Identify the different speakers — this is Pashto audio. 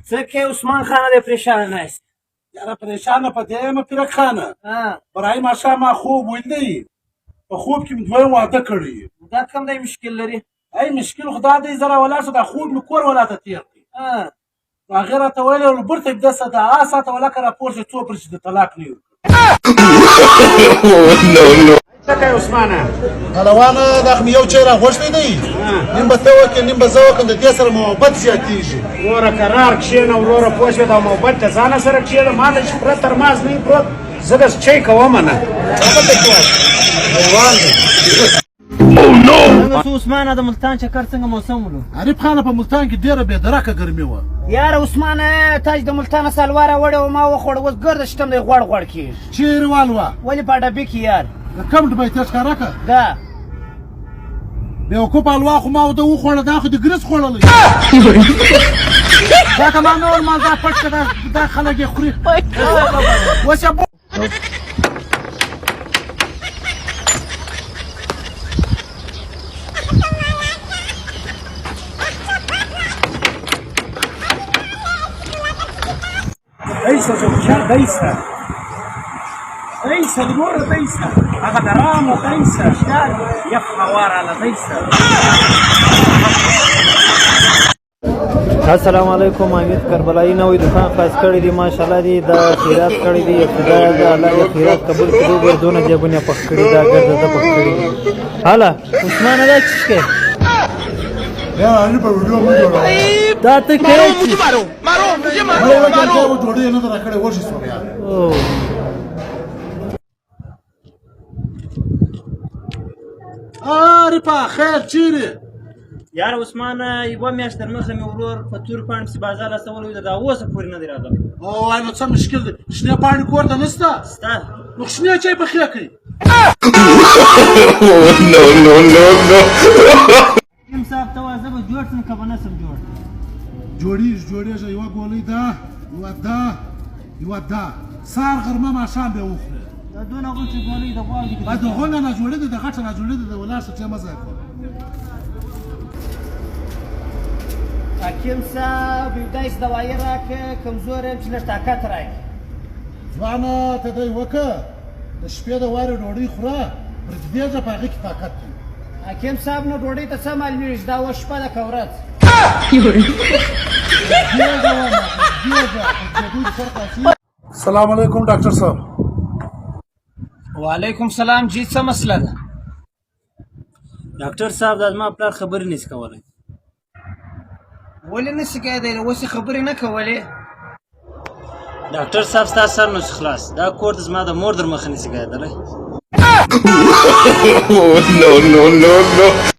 Speaker 1: څه کې عثمان خانه دی پریشان ناست
Speaker 2: یاره پریشانه په دې یم پیرک خانه برای ماښام ما خوب ولیدی په خوب کې مې دویم واده کړی
Speaker 1: دا کوم دی مشکل لري
Speaker 2: ای مشکل خدا دی زره ولاړ شو دا خوب مې کور ولاته تېر کړي نو هغې راته ویلې ویل برته دسه د ساعته ولکه راپور شي څو پر چې د طلاق نه
Speaker 3: څه کوې عثمانه
Speaker 2: پهلوانه دا خو مې یو چای راغوښتی دی نیم به ته وکړې نیم به زه وکړم د دې سره محبت زیاتېږي
Speaker 3: وروره قرار کښېنه وروره پوه شوې دا محبت د ځانه سره کښېنه ما ته چې پوره تر ماز نه پروت زه د چای کومه نه خبر ته کوه حیوان دی
Speaker 1: څنګه شو عثمانه د ملتان چکر څنګه موسم ولو
Speaker 2: عارف خانه په ملتان کې ډېره بېدرکه ګرمي وه
Speaker 1: یاره عثمانه تا چې د ملتانه سلواره وړې وه ما وخوړه اوس ګرده شتم دی غوړ غوړ کېږي
Speaker 2: چیرې والوه
Speaker 1: ولې په ډبې کې یار
Speaker 2: د کم ډبۍ ته ښکاره کړه
Speaker 1: دا
Speaker 2: بېوقوف حلوا خو ما ورته وخوړه دا خو د ګریس خوړلی دا که ما نه ول ما دا پټ کړه دا خلک یې خوري اوس یې
Speaker 3: دایسه زوجه دایسه دایسه لمره دایسه هغه درامه دایسه یخ هوا راله دایسه
Speaker 1: السلام علیکم امید کربلایی نوې دکان خاص کړی دی ماشاءالله دی دا خیرات کړی دی خدای دې الله دې خیرات قبول کړي ګردونه جیبونه پخ کړي دا ګرځه د پخ کړي حالا عثمان دا چشکه
Speaker 2: یا نه په ویډیو مو جوړه
Speaker 1: دا ته کې چی
Speaker 2: مارو جوړې نه راکړې ورشي سو بیا عارفه خیر چیرې
Speaker 1: یار عثمان یوه میاشت تر مخه مې ورور په تور پاڼې پسې بازار استولی دا اوسه پورې نه دی راغلی
Speaker 2: او نو څه مشکل دی شنې پاڼې کور ته نشته
Speaker 1: ستا
Speaker 2: نو شنې چای پخې کړئ
Speaker 1: یم صاحب ته وایه زه به جوړ شم که به نه شم جوړ
Speaker 2: جوړېږي یوه ګولۍ ده یوه ده سهار غرمه ماښام بیا وخورې
Speaker 1: دا دونه غوښې ګولۍ د غواړي
Speaker 2: د غونډه نه جوړېده د غټه نه جوړېده د ولاړ شه چې مزه کوه
Speaker 1: حکیم صاحب یو داسې دوایي راکړه کمزوری یم چې لږ طاقت راکړي
Speaker 2: ځوانه ته دی وکړه د شپې د وارې ډوډۍ خوره برجدېږه په هغې کې طاقت دی
Speaker 1: حکیم صاحب نو ډوډۍ ته څه معلومېږي دا اوس شپه ده که ورځ
Speaker 2: السلام علیکم ډاکټر صاحب
Speaker 1: وعلیکم سلام جی څه مسله ده ډاکټر صاحب دا زما پلار خبرې نشي کولی ولې نشي کېدی اوس یې خبرې نه کولې ډاکټر صاحب ستا سر نو خلاص دا کور د زما د مور در مخه نشي کېدلی